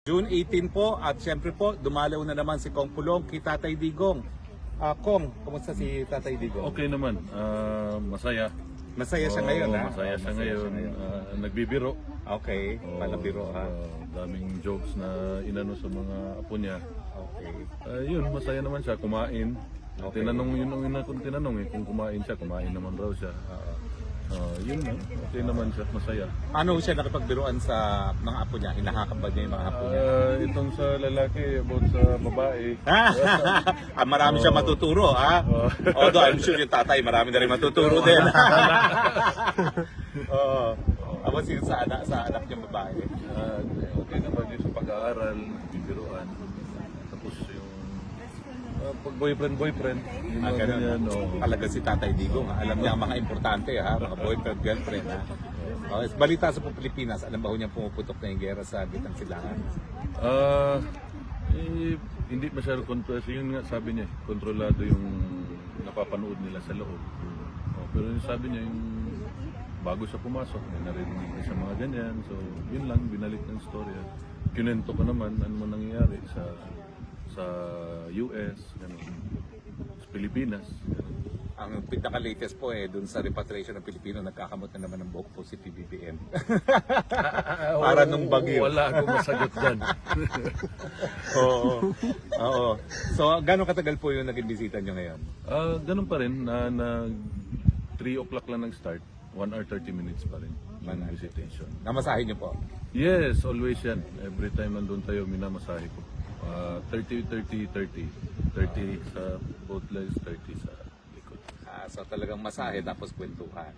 June 18 po at siyempre po dumalaw na naman si Kong Pulong kay Tatay Digong. Kong, kumusta si Tatay Digong? Okay naman, masaya. Masaya siya ngayon, ha? Masaya siya ngayon. Nagbibiro. Okay, palabiro, ha? Daming jokes na inano sa mga apo niya. Okay. Yun, masaya naman siya, kumain. Okay. Tinanong yun ang ina kong tinanong kung kumain siya, kumain naman raw siya. Yun lang, okay naman siya, masaya. Ano siya nakipagbiruan sa mga apo niya? Hinahakam ba niya yung mga apo niya? Itong sa lalaki, about sa babae. Marami siya matuturo, ha? Although I'm sure yung tatay, marami na rin matuturo din. Ako sa anak niyang babae. Okay naman yun sa pag-aaral, bibiruan. Tapos yung pag boyfriend, yun lang Ganun. yan. Talaga si Tatay Digong, ha? Alam niya ang mga importante, ha? Mga boyfriend, girlfriend, ha? Balita sa Pilipinas, alam ba ho niyang pumuputok na yung gera sa Gitang Silangan? Hindi masyado kontrol. Yun nga sabi niya, kontrolado yung napapanood nila sa loob. Pero yung sabi niya, yung bago siya pumasok, may narinig niya sa mga ganyan. So, yun lang, binalik ng storya. Kinento ko naman, ano man nangyayari sa US, ganun, sa Pilipinas. Ganun. Ang pinaka-latest po dun sa repatriation ng Pilipino, nagkakamot na naman ng buhok po si PBBM. Para nung bagyo. Wala akong masagot dyan. Oo. So, gano'ng katagal po yung naging bisita nyo ngayon? Ganun pa rin, na 3 o'clock lang nag-start. 1 hour 30 minutes pa rin yung visitation. Namasahin nyo po? Yes, always yan. Every time nandun tayo, minamasahe ko. 30 sa both legs, 30 sa likod. So talagang masahe tapos kwentuhan.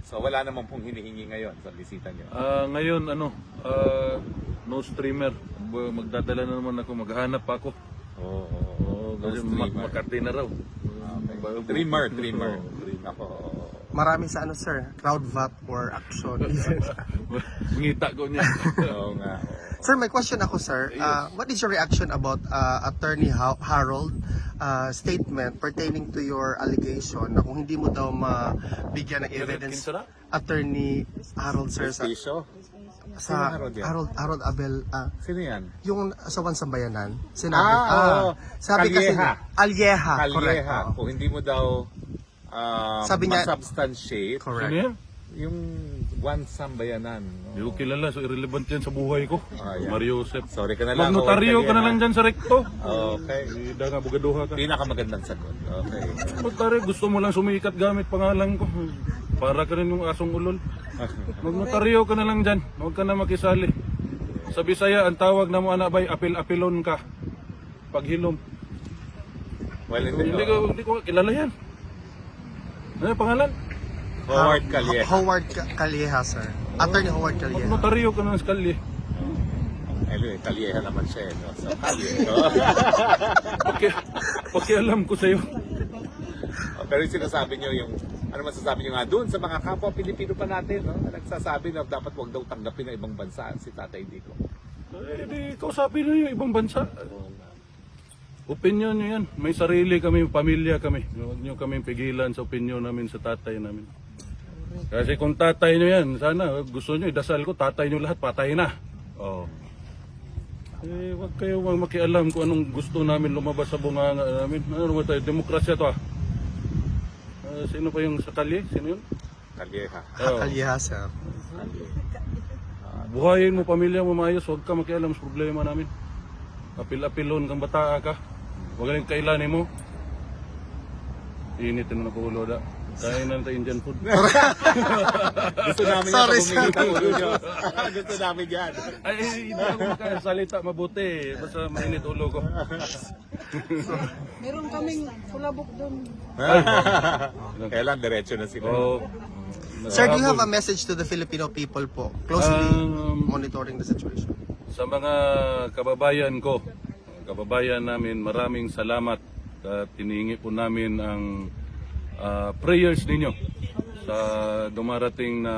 So wala namang pong hinihingi ngayon sa bisita nyo? Ngayon, no streamer. Magdadala na naman ako, maghahanap pa ako. Kasi Makati na raw. Dreamer. Ako. Marami sa sir, crowd vote or action. Ngita ko niya. Oo nga. Sir, may question ako, sir. What is your reaction about Attorney Harold statement pertaining to your allegation na kung hindi mo daw mabigyan ng evidence Attorney Harold, sir, Prestigio? sa Harold yan? Harold Abel, Sino yan? yung sa Sambayanan, sinabi, sabi kasi, Calleja. Calleja, correct. Calleja. Kung hindi mo daw Sabi niya- substantiate Correct. Ano yan? yung one sambayanan. Hindi ko kilala, so irrelevant yan sa buhay ko. Yan. Mario Joseph. Sorry ka na lang. Magnotaryo ka na lang dyan sa rekto. Okay. Hindi nga bugaduha ka. Pinakamagandang sagot. Okay. Magnotaryo, gusto mo lang sumikat gamit pangalan ko. Para ka rin yung asong ulol. Magnotaryo ka na lang dyan. Huwag ka na makisali. Sa Bisaya, ang tawag na mo anabay, apil-apilon ka. Paghilom. Well, Hindi ko kilala yan. Ano yung pangalan? Howard Calleja. Howard Calleja, sir. Attorney Howard Calleja. Magnotaryo ka na sa kalye. Anyway, Calleja naman siya. No? So, Calleja. Pakialam ko sa'yo. Pero yung sinasabi nyo, yung ano masasabi nyo nga doon sa mga kapwa Pilipino pa natin, no? Na nagsasabi na dapat wag daw tanggapin ng ibang bansa si Tatay Digong. Di kausapin nyo yung ibang bansa. Opinion nyo yan. May sarili kami, pamilya kami. Huwag nyo kami pigilan sa opinion namin sa tatay namin. Kasi kung tatay nyo yan, sana gusto nyo, idasal ko, tatay nyo lahat, patay na. Huwag kayo makialam kung anong gusto namin lumabas sa bunganga namin. Ano ba tayo? Demokrasya to sino pa yung sa kalye? Sino yun? Calleja. Calleja, sir. Buhayin mo, pamilya mo maayos, huwag ka makialam sa problema namin. Apil-apilon kang bata ka. Huwag ka rin kailanin mo. Initin na po ulo da. Kain na tayo Indian food. Gusto namin Sorry, yan pag ulo nyo. Gusto namin yan. Ay, hindi ako makasalita mabuti. Basta mainit ulo ko. Meron kaming kulabok doon. Kailan diretso na sila. Sir, do you have a message to the Filipino people po? Closely monitoring the situation. Sa mga kababayan ko, kababayan namin, maraming salamat at hinihingi po namin ang prayers ninyo sa dumarating na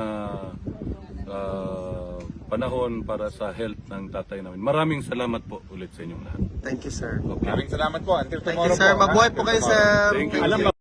panahon para sa health ng tatay namin. Maraming salamat po ulit sa inyong lahat. Thank you, sir. Maraming salamat po. Until Thank tomorrow you, sir. po. Mabuhay po kayo, sir. Thank you. Alam